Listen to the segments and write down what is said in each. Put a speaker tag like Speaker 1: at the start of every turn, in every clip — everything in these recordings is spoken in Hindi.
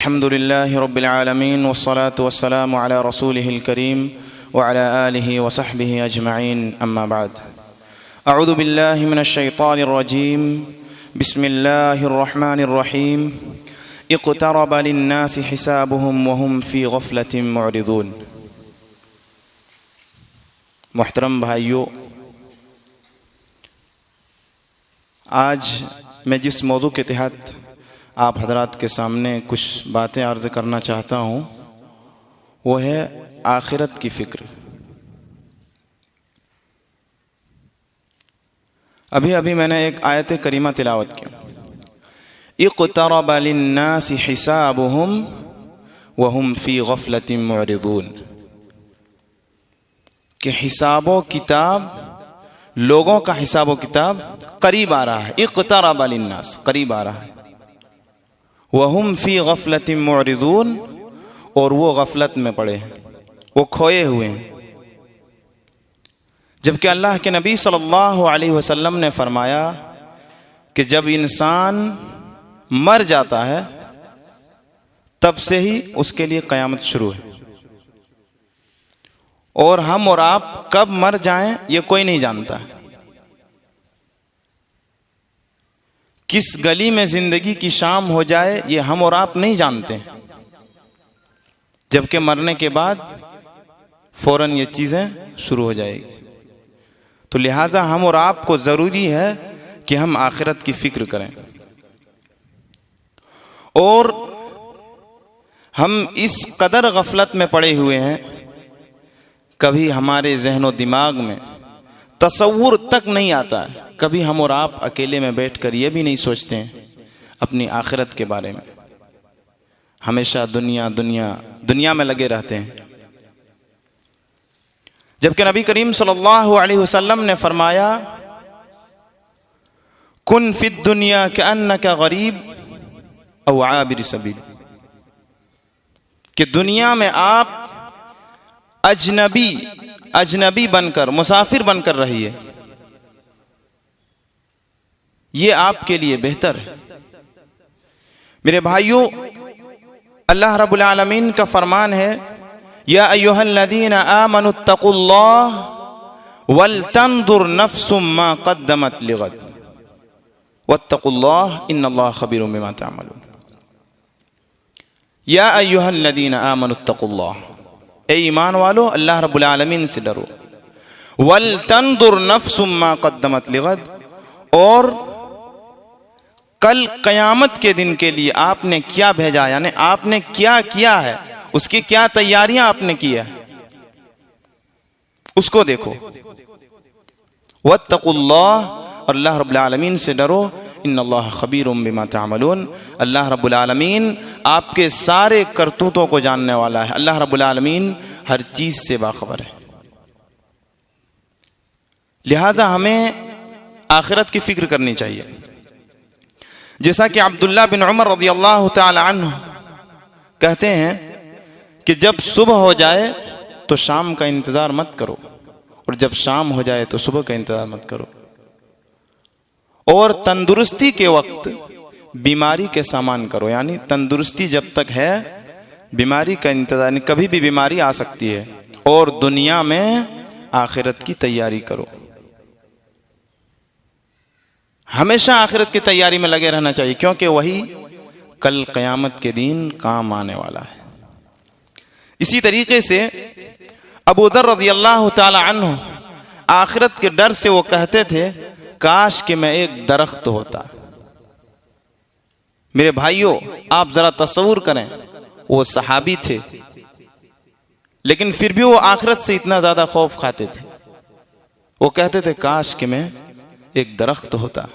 Speaker 1: अल्हम्दुलिल्लाहि रब्बिल आलमीन वस्सलातु वस्सलामु अला रसूलिहिल करीम व अला आलिहि व सहबिहि अजमईन अम्मा बाद। अऊज़ु बिल्लाहि मिनश शैतानिर रजीम। बिस्मिल्लाहिर रहमानिर रहीम। इक़्तरब लिन्नासि हिसाबुहुम व हुम फ़ी ग़फ़लतिन मुअरिदून। मुहतरम भाइयों, आज मैं जिस मौजू के तहत आप हजरात के सामने कुछ बातें अर्ज़ करना चाहता हूँ वो है आखिरत की फ़िक्र। अभी अभी मैंने एक आयत करीमा तिलावत की, इक़्तरब लिन्नासि हिसाबुहुम व हुम फ़ी ग़फ़लतिन मुअरिदून, कि हिसाबो किताब, लोगों का हिसाबो किताब करीब आ रहा है। इक़्तरब लिन्नास, करीब आ रहा है। वहुम फ़ी ग़फ़लतिन मुअरिदून, और वो गफलत में पड़े हैं, वो खोए हुए हैं। जबकि अल्लाह के नबी सल्लल्लाहु अलैहि वसल्लम ने फरमाया कि जब इंसान मर जाता है तब से ही उसके लिए क़यामत शुरू है, और हम और आप कब मर जाएं ये कोई नहीं जानता। किस गली में जिंदगी की शाम हो जाए ये हम और आप नहीं जानते, जबकि मरने के बाद फौरन ये चीज़ें शुरू हो जाएगी। तो लिहाजा हम और आप को ज़रूरी है कि हम आखिरत की फ़िक्र करें, और हम इस कदर गफलत में पड़े हुए हैं, कभी हमारे जहनो दिमाग में तसव्वुर तक नहीं आता है। कभी हम और आप अकेले में बैठकर ये भी नहीं सोचते हैं अपनी आखिरत के बारे में। हमेशा दुनिया दुनिया दुनिया में लगे रहते हैं। जबकि नबी करीम सल्लल्लाहु अलैहि वसल्लम ने फरमाया, कुन फिद दुनिया कअन्नका गरीब औ आबिर सबील, कि दुनिया में आप अजनबी बनकर, मुसाफिर बनकर रहिए, ये आपके लिए बेहतर है। मेरे भाइयों, अल्लाह रब्बुल आलमीन का फरमान है, या अय्युहल्लज़ीना आमनुत्तकुल्लाह वल तंजुर नफ्सुम मा क़द्दमत लिग़द वत्तकुल्लाह इन्नल्लाह ख़बीरुम बिमा तअमलून। या अय्युहल्लज़ीना आमनुत्तकुल्लाह, ए ईमान वालो, अल्लाह रब्बुल आलमीन से डरो। वल तंजुर नफ्सुम मा क़द्दमत लिग़द, और कल क़यामत के दिन के लिए आपने क्या भेजा, यानी आपने क्या किया है, उसकी क्या तैयारियां आपने की है, उसको देखो। वत्तकुल्लाह, और अल्लाह रब्बुल आलमीन से डरो। इन्नल्लाह ख़बीरुम बिमा तअमलून, अल्लाह रब्बुल आलमीन आपके सारे करतूतों को जानने वाला है। अल्लाह रब्बुल आलमीन हर चीज़ से बाखबर है। लिहाजा हमें आखिरत की फ़िक्र करनी चाहिए। जैसा कि अब्दुल्लाह बिन उमर रज़ियल्लाहु ताला अन्हु कहते हैं कि जब सुबह हो जाए तो शाम का इंतज़ार मत करो, और जब शाम हो जाए तो सुबह का इंतज़ार मत करो। और तंदुरुस्ती के वक्त बीमारी के सामान करो, यानी तंदुरुस्ती जब तक है बीमारी का इंतज़ार नहीं, कभी भी बीमारी आ सकती है। और दुनिया में आखिरत की तैयारी करो। हमेशा आखिरत की तैयारी में लगे रहना चाहिए, क्योंकि वही कल क़यामत के दिन काम आने वाला है। इसी तरीके से अबू दर रज़ियल्लाहु ताला अन्हु आखिरत के डर से वो कहते थे, काश कि मैं एक दरख्त होता। मेरे भाइयों, आप जरा तसव्वुर करें, वो सहाबी थे, लेकिन फिर भी वो आखिरत से इतना ज्यादा खौफ खाते थे। वो कहते थे, काश कि मैं एक दरख्त होता।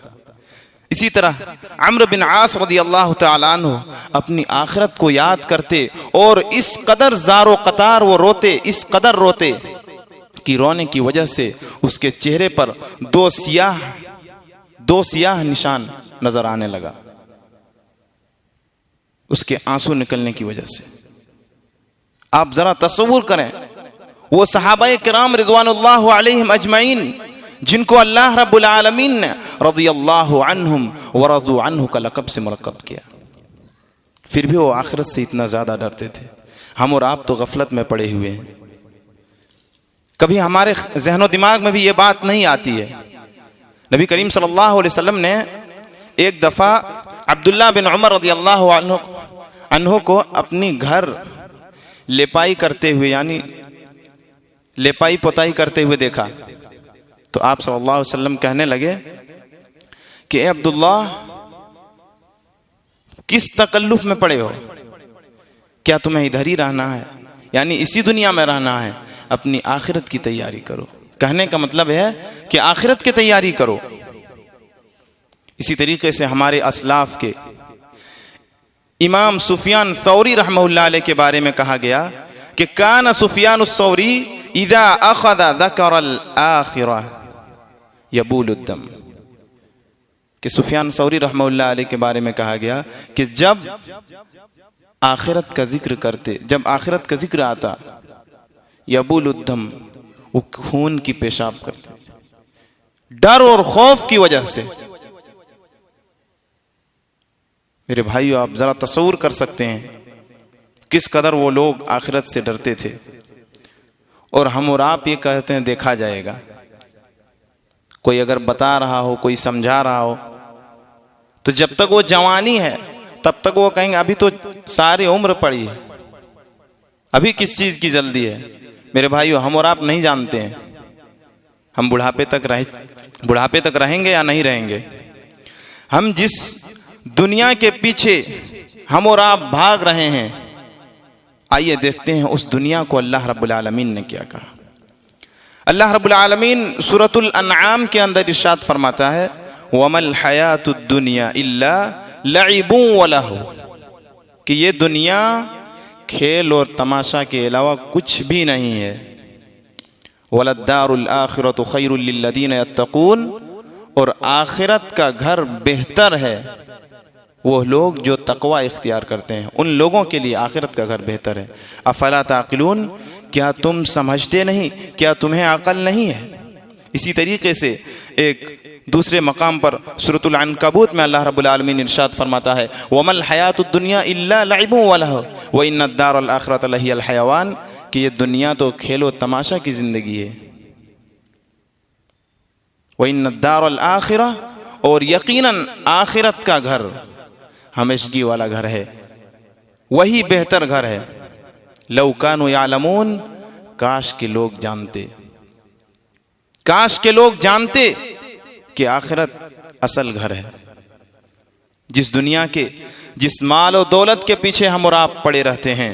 Speaker 1: इसी तरह अम्र बिन आस रज़ियल्लाहु ताला अन्हु अपनी आखिरत को याद करते, और इस कदर ज़ारो कतार वो रोते, इस कदर रोते कि रोने की वजह से उसके चेहरे पर दो सियाह निशान नजर आने लगा, उसके आंसू निकलने की वजह से। आप जरा तसव्वुर करें, वो सहाबाए किराम रिज़वानुल्लाह अलैहिम अजमईन जिनको अल्लाह रब्बुल आलमीन ने रज़ियल्लाहु अन्हुम व रज़ू अन्हु का लक़ब से मुलक़्क़ब किया, फिर भी वो आखिरत से इतना ज़्यादा डरते थे। हम और आप तो गफलत में पड़े हुए हैं, कभी हमारे जहनो दिमाग में भी ये बात नहीं आती है। नबी करीम सल्लल्लाहु अलैहि वसल्लम ने एक दफ़ा अब्दुल्ला बिन उमर रज़ियल्लाहु अन्हु को अपनी घर लेपाई करते हुए, यानी लेपाई पोताई करते हुए देखा। तो आप सल्लल्लाहु अलैहि वसल्लम कहने लगे कि ए अब्दुल्ला, किस तकल्लुफ में पड़े हो? क्या तुम्हें इधर ही रहना है, यानी इसी दुनिया में रहना है? अपनी आखिरत की तैयारी करो। कहने का मतलब है कि आखिरत की तैयारी करो। इसी तरीके से हमारे असलाफ के इमाम सुफियान सौरी रहमहुल्लाह अलैह के बारे में कहा गया कि कान सुफियान सौरी इदा अखज़ ज़करल आखिरह यबूलुद्दम, कि सुफियान सौरी रहमहुल्लाह अलैह के बारे में कहा गया कि जब आखिरत का जिक्र करते, जब आखिरत का जिक्र आता, यबूलुद्दम, वो खून की पेशाब करते, डर और खौफ की वजह से। मेरे भाइयों, आप जरा तसव्वुर कर सकते हैं किस कदर वो लोग आखिरत से डरते थे। और हम और आप ये कहते हैं देखा जाएगा। कोई अगर बता रहा हो, कोई समझा रहा हो, तो जब तक वो जवानी है तब तक वो कहेंगे अभी तो सारी उम्र पड़ी है, अभी किस चीज़ की जल्दी है। मेरे भाइयों, हम और आप नहीं जानते हैं हम बुढ़ापे तक रहेंगे या नहीं रहेंगे। हम जिस दुनिया के पीछे हम और आप भाग रहे हैं, आइए देखते हैं उस दुनिया को अल्लाह रब्बुल आलमीन ने क्या कहा। अल्लाह रब्बुल आलमीन सूरतुल अनआम के अंदर इरशाद फरमाता है, वमल हयातुद दुनिया इल्ला लइबुन व लहू, कि ये दुनिया खेल और तमाशा के अलावा कुछ भी नहीं है। वलद्दारुल आखिरतु खैरुल लिल्लज़ीना यत्तकून, और आखिरत का घर बेहतर है वो लोग जो तकवा इख्तियार करते हैं, उन लोगों के लिए आखिरत का घर बेहतर है। अफला ताक़िलून, क्या तुम समझते नहीं, क्या तुम्हें अक़ल नहीं है? इसी तरीके से एक दूसरे मकाम पर सूरतुल अनकबूत में अल्लाह रब्बुल आलमीन इरशाद फरमाता है, वमल हयातुद दुनिया इल्ला लइबुन व लहू व इन्नद दारल आखिरत लहियल हयवान, कि ये दुनिया तो खेलो तमाशा की ज़िंदगी है। व इन्नद दारल आखिरह, और यकीनन आखिरत का घर हमेशगी वाला घर है, वही बेहतर घर है। लौ कानू यालमून, काश के लोग जानते, काश के लोग जानते कि आखिरत असल घर है। जिस दुनिया के, जिस माल और दौलत के पीछे हम और आप पड़े रहते हैं,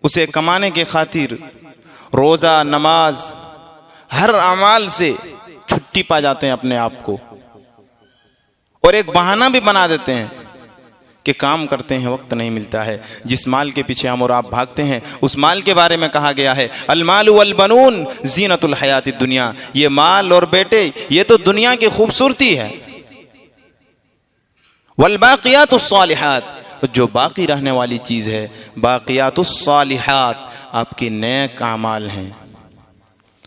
Speaker 1: उसे कमाने के खातिर रोज़ा, नमाज, हर अमाल से छुट्टी पा जाते हैं अपने आप को, और एक बहाना भी बना देते हैं कि काम करते हैं, वक्त नहीं मिलता है। जिस माल के पीछे हम और आप भागते हैं, उस माल के बारे में कहा गया है, अल मालु वल बनून ज़ीनतुल हयातिद दुनिया, ये माल और बेटे ये तो दुनिया की खूबसूरती है। वल बाक़ियातुस सालिहात, जो बाकी रहने वाली चीज़ है, बाक़ियातुस सालिहात आपके नेक आमाल हैं।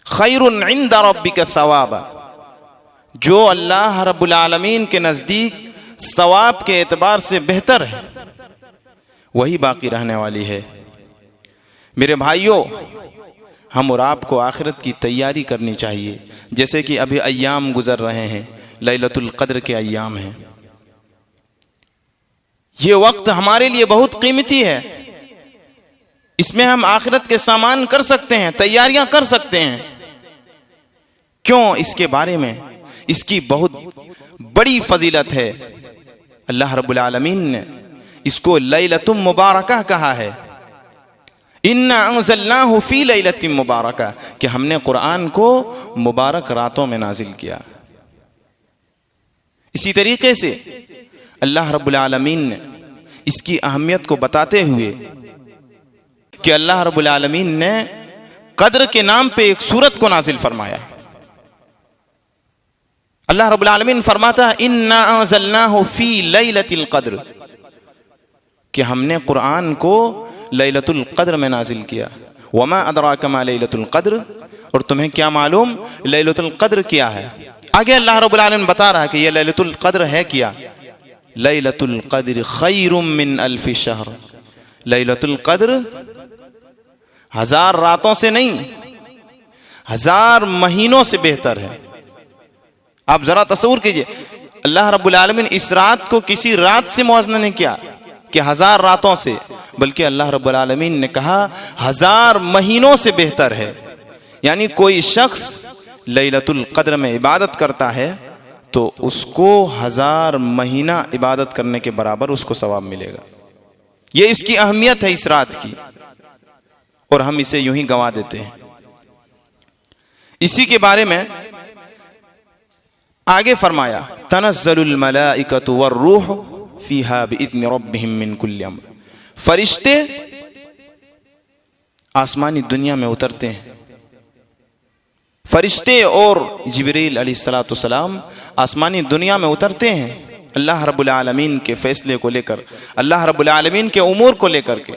Speaker 1: खैरुन इंदा रब्बिका सवाबा, जो अल्लाह रब्बुल आलमीन के नज़दीक सवाब के एतबार से बेहतर है, वही बाकी रहने वाली है। मेरे भाइयों, हम और आपको आखिरत की तैयारी करनी चाहिए। जैसे कि अभी अय्याम गुजर रहे हैं, लैलतुल क़द्र के अय्याम हैं। ये वक्त हमारे लिए बहुत कीमती है, इसमें हम आखिरत के सामान कर सकते हैं, तैयारियां कर सकते हैं। क्यों? इसके बारे में, इसकी बहुत बड़ी फजीलत है। अल्लाह रब्बुल आलमीन ने इसको लैलतुम मुबारका कहा है, इन्ना अंज़लनाहु फी लैलतिन मुबारका, कि हमने कुरान को मुबारक रातों में नाजिल किया। इसी तरीके से अल्लाह रब्बुल आलमीन ने इसकी अहमियत को बताते हुए कि अल्लाह रब्बुल आलमीन ने कद्र के नाम पे एक सूरत को नाजिल फरमाया। अल्लाह रब्बुल आलमीन फरमाता है, इन्ना अंज़लनाहु फी लैलतिल क़द्र, कि हमने कुरान को लैलतुल क़द्र में नाजिल किया। वमा अदराका मा लैलतुल क़द्र, और तुम्हें क्या मालूम लैलतुल क़द्र क्या है। आगे अल्लाह रब्बुल आलमीन बता रहा है कि यह लैलतुल क़द्र है क्या। लैलतुल क़द्र खैरुम मिन अल्फि शहर, लैलतुल क़द्र 1000 रातों से नहीं, 1000 महीनों से बेहतर है। आप जरा तसव्वुर कीजिए, अल्लाह रब्बुल आलमीन इस रात को किसी रात से मुआवजा नहीं किया कि 1000 रातों से, बल्कि अल्लाह रब्बुल आलमीन ने कहा 1000 महीनों से बेहतर है। यानी कोई शख्स लैलतुल क़द्र में इबादत करता है तो उसको 1000 महीना इबादत करने के बराबर उसको सवाब मिलेगा। ये इसकी अहमियत है इस रात की, और हम इसे यूं ही गंवा देते हैं। इसी के बारे में आगे फरमाया, तनज़्ज़लुल मलाइकतु वर्रूह फीहा बिइज़्नि रब्बिहिम मिन कुल्लि अम्र, फरिश्ते आसमानी दुनिया में उतरते हैं। फरिश्ते और जिब्रील अलैहिस्सलाम आसमानी दुनिया में उतरते हैं अल्लाह रब्बुल आलमीन के फैसले को लेकर, अल्लाह रब्बुल आलमीन के उमूर को लेकर के,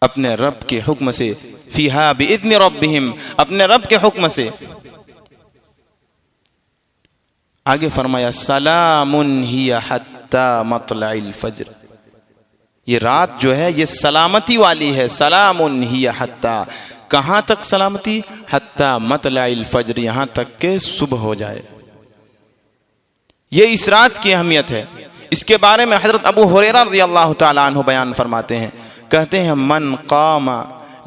Speaker 1: अपने रब के हुक्म से। फीहा बिइज़्नि रब्बिहिम, अपने रब के हुक्म से। आगे फरमाया, सलामुन हिया हत्ता मतलइल फज्र, ये रात जो है ये सलामती वाली है। सलामुन हिया हत्ता, कहाँ तक सलामती? हत्ता मतलइल फज्र, यहाँ तक के सुबह हो जाए। ये इस रात की अहमियत है। इसके बारे में हजरत अबू हुरैरा रज़ियल्लाहु ताला अन्हु बयान फरमाते हैं, कहते हैं, मन क़ामा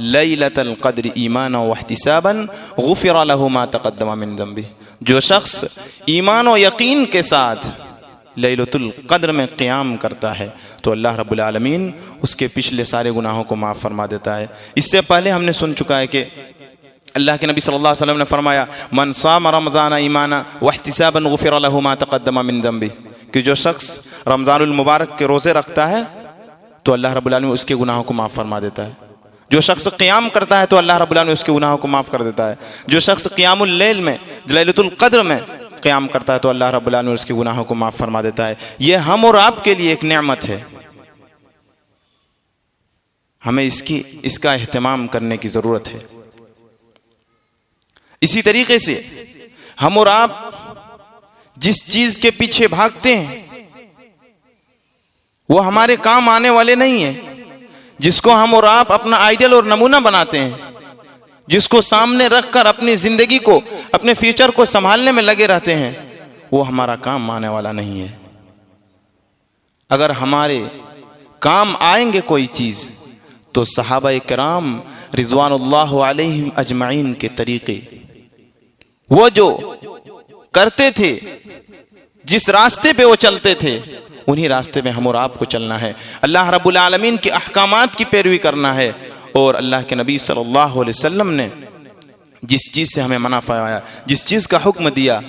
Speaker 1: लैलतल क़द्र ईमाना व इहतिसाबन गुफ़िरा लहु मा तक़द्दम मिन ज़ंबि, जो शख्स ईमान और यकीन के साथ लैलतुल क़द्र में क़ियाम करता है तो अल्लाह रब्बुल आलमीन उसके पिछले सारे गुनाहों को माफ़ फरमा देता है। इससे पहले हमने सुन चुका है कि अल्लाह के नबी सल्लल्लाहु अलैहि वसल्लम ने फरमाया, मन साम रमज़ान ईमाना व इहतिसाबन गुफ़िरा लहु मा तक़द्दम मिन ज़ंबि, कि जो शख्स रमज़ानुल मुबारक के रोज़े रखता है तो अल्लाह रब्बुल आलमीन उसके गुनाहों को माफ़ फरमा देता है। जो शख्स क़ियाम करता है तो अल्लाह रब्बुल आलमीन उसके गुनाहों को माफ़ कर देता है। जो शख्स क़ियामुल लैल में, लैलतुल क़द्र में क़ियाम करता है तो अल्लाह रब्बुल आलमीन उसके गुनाहों को माफ़ फरमा देता है। यह हम और आपके लिए एक नेमत है, हमें इसका एहतमाम करने की ज़रूरत है। इसी तरीके से हम और आप जिस चीज़ के पीछे भागते हैं वो हमारे काम आने वाले नहीं है। जिसको हम और आप अपना आइडियल और नमूना बनाते हैं, जिसको सामने रखकर अपनी ज़िंदगी को, अपने फ्यूचर को संभालने में लगे रहते हैं, वो हमारा काम आने वाला नहीं है। अगर हमारे काम आएंगे कोई चीज़ तो सहाबा किराम रिज़वानुल्लाह अलैहिम अजमाइन के तरीक़े, वो जो करते थे, जिस रास्ते पे वो चलते थे, उन्हीं रास्ते में हम और आपको चलना है। अल्लाह रब्बुल आलमीन के अहकामात की पैरवी करना है, और अल्लाह के नबी सल्लल्लाहु अलैहि वसल्लम ने जिस चीज़ से हमें मना फरमाया, जिस चीज़ का हुक्म दिया,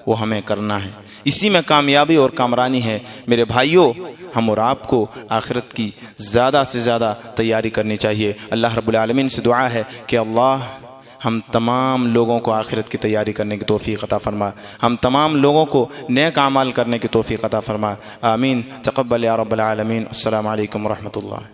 Speaker 1: वो हमें करना है। इसी में कामयाबी और कामरानी है। मेरे भाइयों, हम और आपको आखिरत की ज़्यादा से ज़्यादा तैयारी करनी चाहिए। अल्लाह रब्बुल आलमीन से दुआ है कि अल्लाह हम तमाम लोगों को आखिरत की तैयारी करने की तौफीक अता फरमा, हम तमाम लोगों को नेक आमाल करने की तौफीक अता फरमा। आमीन। तक़ब्बल या रब्बल आलमीन। अस्सलामु अलैकुम व रहमतुल्लाह।